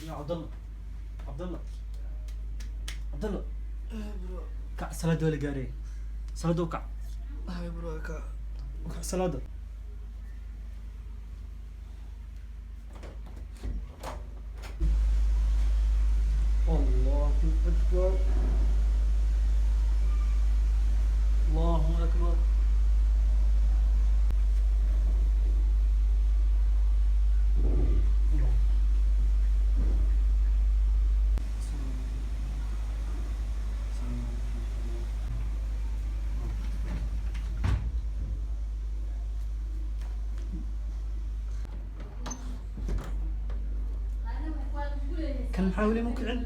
يا عبد الله عبد الله عبد الله برو كع سلاد ولا قاري سلاد وكع هاي برو كا وكع سلاد الله أكبر الله أكبر كان محاولين ممكن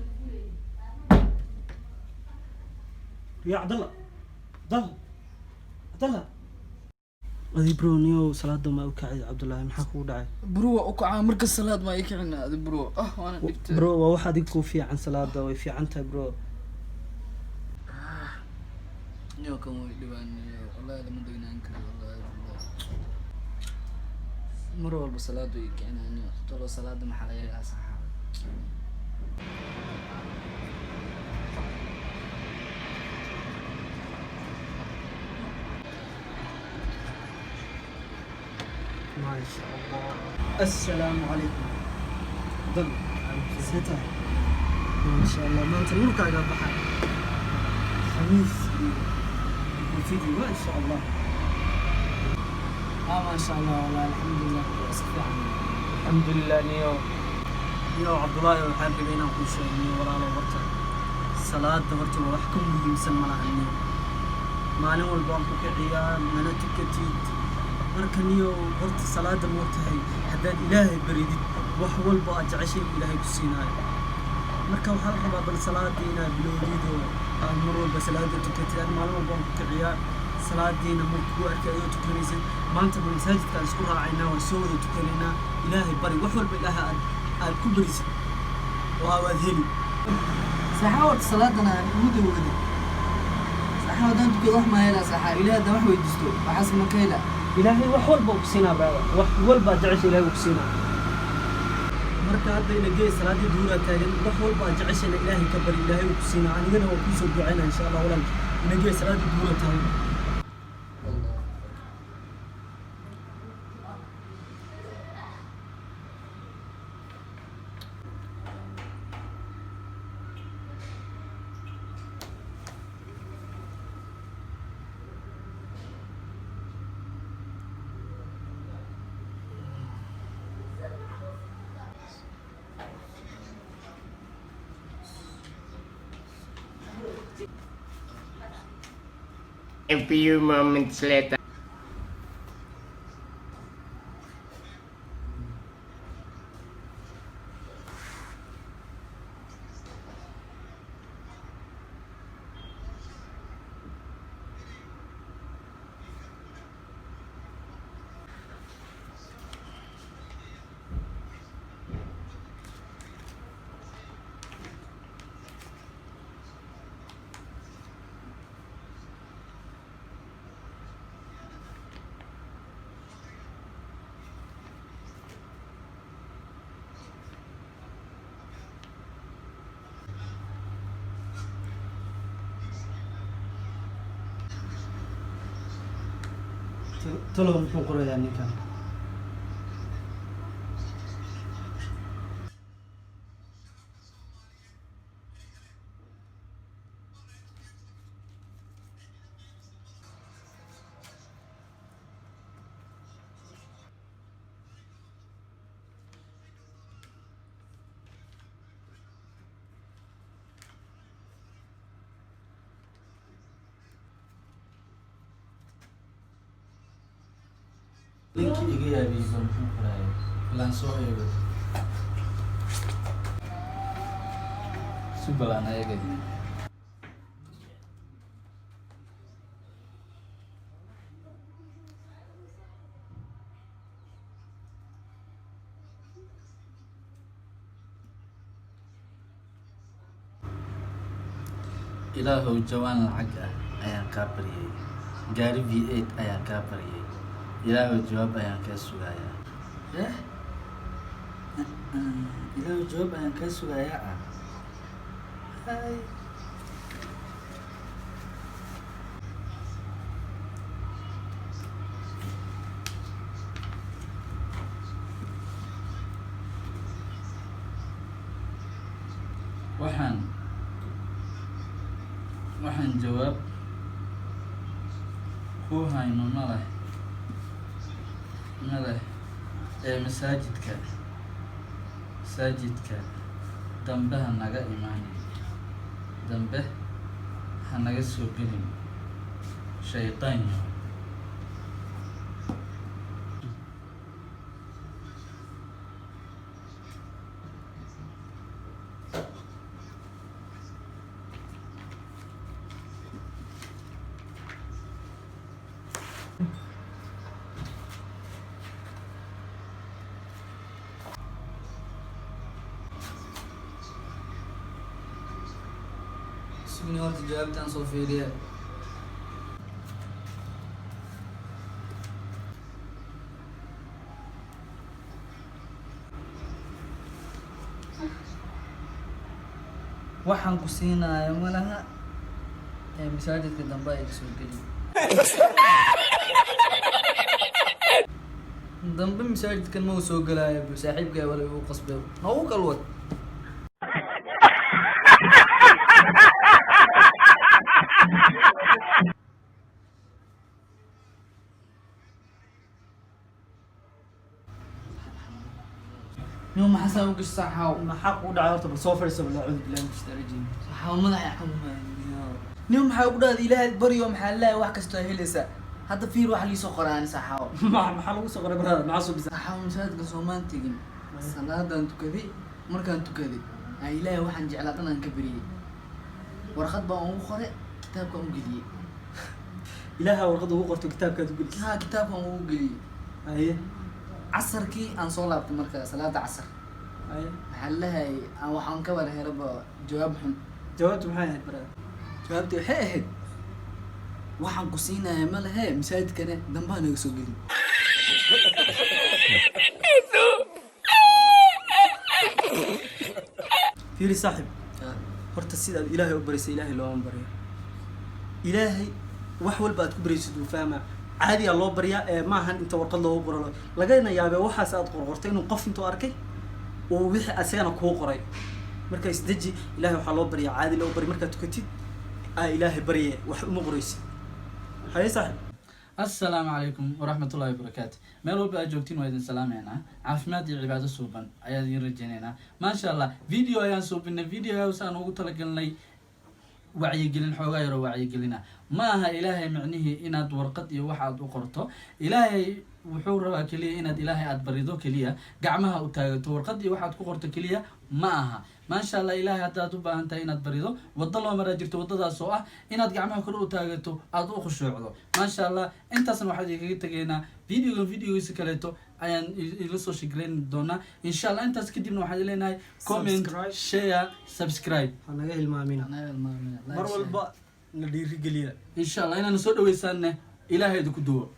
يا عبد الله عبد الله أذي برونيو صلاة ما وكعي عبد الله محكو داعي برو وكعا مركز صلاة ما يكعنا هذا برو وانا دبت برو وواحد يكون في عن صلاة وفي عنتها برو نيو كم دبان والله لما دقنا انكر والله مرو بالصلاة يكعنا نيو طلع صلاة محلية صحة ما شاء الله. السلام عليكم. ضل ستة ما شاء الله. ما أنت نورك على البحر خميس وفيديو ما شاء الله. ما شاء الله والله الحمد لله وصفي عني الحمد لله. نيو عبد الله وحاب بينا كل شيء نيو ولا له ورطة صلاة دهرت وحكم يمسن ملا عني ما نقول بانك كعيان أنا تكتيت markaniyo horta salaada moogtahay haddaad ilaahay baridid wax walba aad jeceshay ilaahay ku siinaayo marka waxaa la rabaa bal salaadiina bilowdid oo aad mar walba salaada tukatid aan maalin walba ku kiciyaa salaadiina markuu arkay ayuu tukanaysid maanta masaajidka aan isku raacaynaa waan soo wada tukanaynaa ilaahay bari wax walba ilaahay aad ku barisid waa waad heli saxaawad salaadana muddo wada saxaawadan tukad wax ma hela saxaa ilaahay wax weydiisto waxaas ma ka hela ilaahay wax walba uu siinaa baa wax walba jeceshay ilaahay uu siinaa marka hadda ina geey salaadii duura taagan wax walba jeceshay ilaahay ka bari ilaahay uu siinaa anigana waan ku soo duceynaa insha Allah walaal ina geey salaadii duura taagan A few moments later. tolo muxuu qorayaa ninkan Linki iga yaabiyo muxuu qorayo balan soo eego si balan eego ilaahow jawaan lacag ah ayaan kaa baryay gaari V8 ayaan kaa baryay ilaahow jawaab ayaan kaa sugayaa ilaahu jawaab ayaan kaa sugayaa ah. Hay. waxaan jawaab ku hayno ma leh ee masaajidka dambe ha naga imaanin, dambe ha naga soo gelin shaydaanyo. sugni horta jawaabtaan soo fiiriya. waxaan ku siinayo malaha ee masaajidka dambe ay kasoo geli dambe masaajidkan ma uu soo gelaayo bu saaxiibkaa wala uu qasbay ma uu kalwad. يوم حسن وقش صحاو ما حق ودع horta bal soo fadhiiso bal acuud billahi min shaytaani rajiim. صحاو مدح يحكمها نيوم حاول إلهي بريو محل لا واحد كستاهل لسه هذا في روح اللي سوق قراني صحاو maxaa lagu soo qoray barada macasub bisa صحاو مساعد قصومان تجين صلاة أنت كذي مركان أنت كذي إلهي واحد جعلتنا نكبريه ورخد بقى قرأ كتاب كم قلي ilaaha warqada ugu qorto kitaabkaad u gelis ها كتاب كم قلي haye عصر كي أن صلاة مركز صلاة عصر haye محلها أو حن كبر هرب جواب حن jawaabtu maxay ahayd barada جوابتي هاد waxaan ku siinayaa ma lahe masaajidkana dambaa naga soo geli fiiri saaxib horta sidaad ilaahay u barisay ilaahay looma baryo ilaahay wax walba aad ku baraysid uu fahmaa caadiyaa loo baryaa ee maahan inta warqad loogu qoro lagana yaabee waxaas aad qorqortay inuu qof intuu arkay uu wixii asagana kuu qoray marka isdeji ilaahay waxaa loo baryaa caadi loo bari markaad tukatid ilaahay barye wax uma qoraysid haye saaxib. السلام عليكم ورحمة الله وبركاته. مالو بقى جوتين ويدن سلامينا عافمات عبادة صوبان أيادين رجينا ما شاء الله فيديو أيان صوبنا فيديو يوسان وقتلقن لي وعي قلن حوغير وعي قلنا ما ها إلهي معنيه إناد ورقد يوحد وقرطه إلهي وحور كلية إناد إلهي أدبريدو كلية قعمها وتاغتو ورقد يوحد وقرطه كلية معها ما شاء الله إلهي هذا تبا أنت إناد بريدو وضلوا مرة جرتو وضلها سوء إناد قعمها كله وتاغتو أدو خشوعدو ما شاء الله أنت سنو واحد يتجينا فيديو يسكلتو أيان يلصو شكرين دونا إن شاء الله أنت سكدينا واحد لنا كومنت شير سبسكرايب hanaga hilmaamina أنا المؤمن mar walba na dhiiri geliya إن شاء الله أنا نسود ويسانه إلهي دكتور